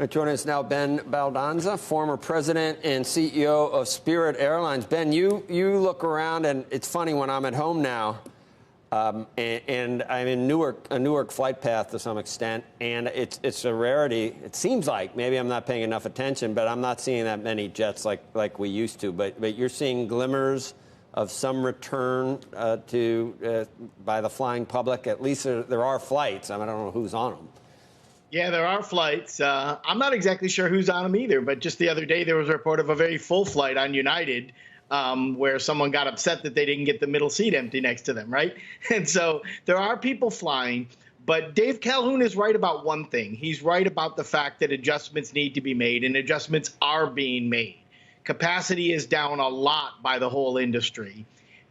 Joining us now, Ben Baldanza, former president and CEO of Spirit Airlines. Ben, you look around, and it's funny when I'm at home now, and I'm in a Newark flight path to some extent, and it's a rarity. It seems like maybe I'm not paying enough attention, but I'm not seeing that many jets like we used to. But you're seeing glimmers of some return by the flying public. At least there are flights. I don't know who's on them. Yeah, there are flights. I'm not exactly sure who's on them either, but just the other day there was a report of a very full flight on United where someone got upset that they didn't get the middle seat empty next to them, right? And so there are people flying, but Dave Calhoun is right about one thing. He's right about the fact that adjustments need to be made, and adjustments are being made. Capacity is down a lot by the whole industry,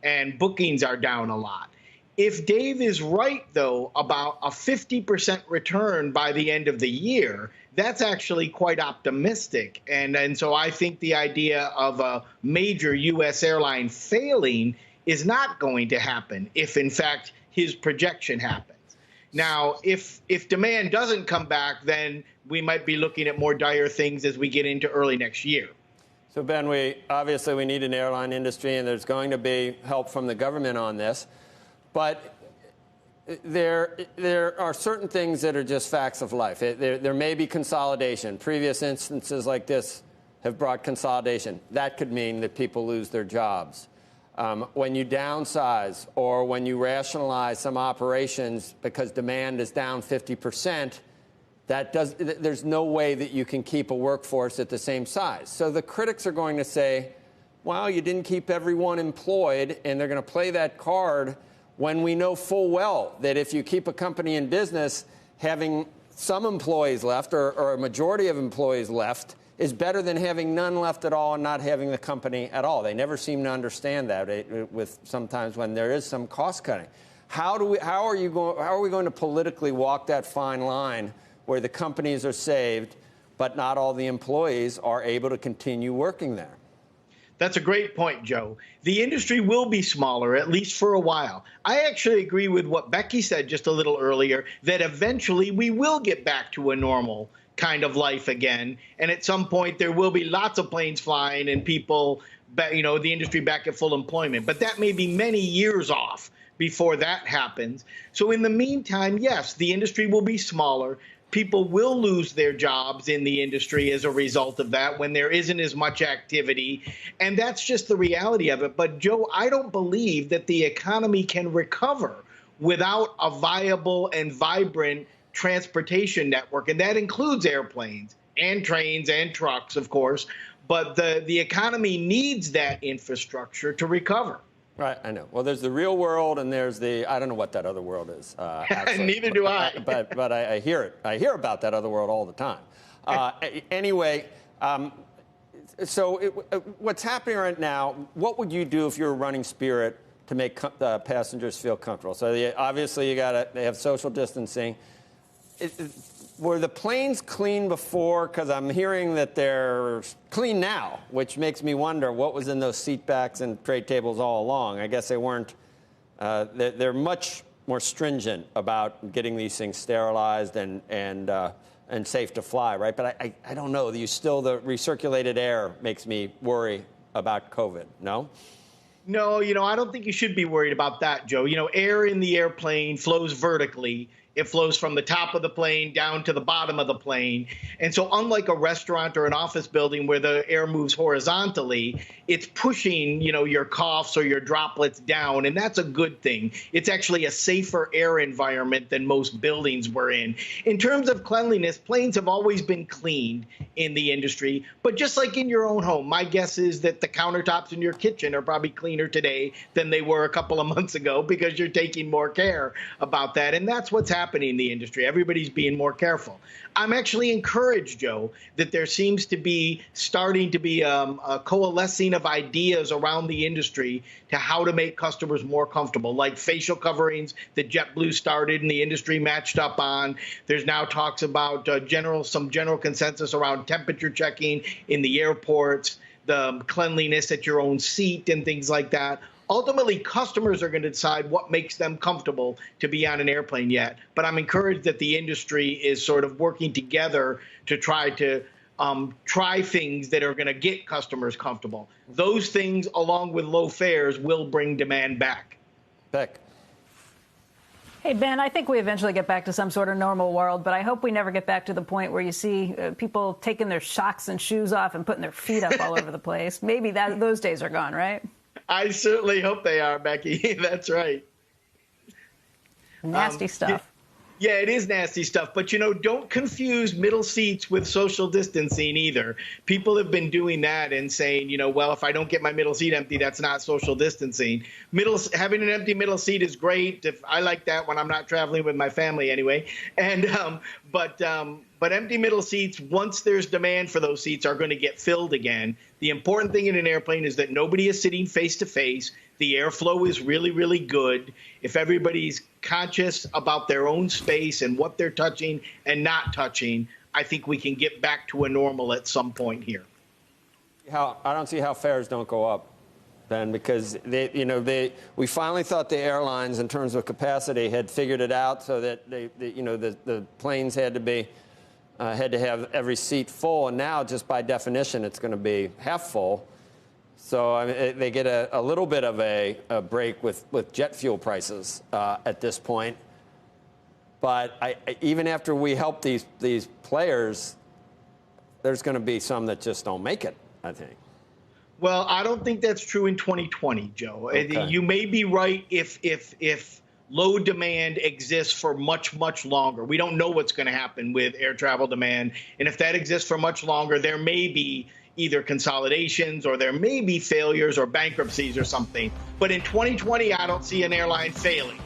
and bookings are down a lot. If Dave is right, though, about a 50% return by the end of the year, that's actually quite optimistic. And so I think the idea of a major U.S. airline failing is not going to happen if, in fact, his projection happens. Now, if demand doesn't come back, then we might be looking at more dire things as we get into early next year. So, Ben, we need an airline industry, and there's going to be help from the government on this. But there are certain things that are just facts of life. There may be consolidation. Previous instances like this have brought consolidation. That could mean that people lose their jobs. When you downsize or when you rationalize some operations because demand is down 50%, there's no way that you can keep a workforce at the same size. So the critics are going to say, well, you didn't keep everyone employed, and they're going to play that card when we know full well that if you keep a company in business, having some employees left or a majority of employees left is better than having none left at all and not having the company at all. They never seem to understand that with sometimes when there is some cost cutting. How are we going to politically walk that fine line where the companies are saved, but not all the employees are able to continue working there? That's a great point, Joe. The industry will be smaller, at least for a while. I actually agree with what Becky said just a little earlier, that eventually we will get back to a normal kind of life again. And at some point, there will be lots of planes flying and people, the industry back at full employment. But that may be many years off before that happens. So in the meantime, yes, the industry will be smaller. People will lose their jobs in the industry as a result of that when there isn't as much activity. And that's just the reality of it. But, Joe, I don't believe that the economy can recover without a viable and vibrant transportation network. And that includes airplanes and trains and trucks, of course. But the economy needs that infrastructure to recover. Right, I know. Well, there's the real world, and there's I don't know what that other world is. Neither do I. But I hear it. I hear about that other world all the time. Anyway, so what's happening right now, what would you do if you were running Spirit to make passengers feel comfortable? So obviously they have social distancing. Were the planes clean before? Because I'm hearing that they're clean now, which makes me wonder what was in those seat backs and tray tables all along. I guess they weren't. They're much more stringent about getting these things sterilized and safe to fly, right? But I don't know. The recirculated air makes me worry about COVID. No? No, I don't think you should be worried about that, Joe. Air in the airplane flows vertically. It flows from the top of the plane down to the bottom of the plane. And so unlike a restaurant or an office building where the air moves horizontally, it's pushing, your coughs or your droplets down. And that's a good thing. It's actually a safer air environment than most buildings we're in. In terms of cleanliness, planes have always been cleaned in the industry. But just like in your own home, my guess is that the countertops in your kitchen are probably cleaner today than they were a couple of months ago because you're taking more care about that. And that's what's happening in the industry. Everybody's being more careful. I'm actually encouraged, Joe, that there seems to be starting to be a coalescing of ideas around the industry to how to make customers more comfortable, like facial coverings that JetBlue started and the industry matched up on. There's now talks about some general consensus around temperature checking in the airports, the cleanliness at your own seat and things like that. Ultimately, customers are going to decide what makes them comfortable to be on an airplane yet. But I'm encouraged that the industry is sort of working together to try things that are going to get customers comfortable. Those things, along with low fares, will bring demand back. Beck. Hey, Ben, I think we eventually get back to some sort of normal world, but I hope we never get back to the point where you see people taking their socks and shoes off and putting their feet up all over the place. Maybe those days are gone, right? I certainly hope they are, Becky. That's right. Nasty stuff. Yeah, it is nasty stuff. But, don't confuse middle seats with social distancing either. People have been doing that and saying, well, if I don't get my middle seat empty, that's not social distancing. Having an empty middle seat is great. I like that when I'm not traveling with my family anyway. And but empty middle seats, once there's demand for those seats, are going to get filled again. The important thing in an airplane is that nobody is sitting face to face. The airflow is really, really good. If everybody's conscious about their own space and what they're touching and not touching, I think we can get back to a normal at some point here. I don't see how fares don't go up, Ben, because we finally thought the airlines, in terms of capacity, had figured it out, so that the planes had to have every seat full, and now just by definition it's going to be half full. So I mean, they get a little bit of a break with jet fuel prices at this point. But even after we help these players, there's going to be some that just don't make it, I think. Well, I don't think that's true in 2020, Joe. Okay. You may be right if low demand exists for much, much longer. We don't know what's going to happen with air travel demand. And if that exists for much longer, there may be either consolidations or there may be failures or bankruptcies or something. But in 2020, I don't see an airline failing.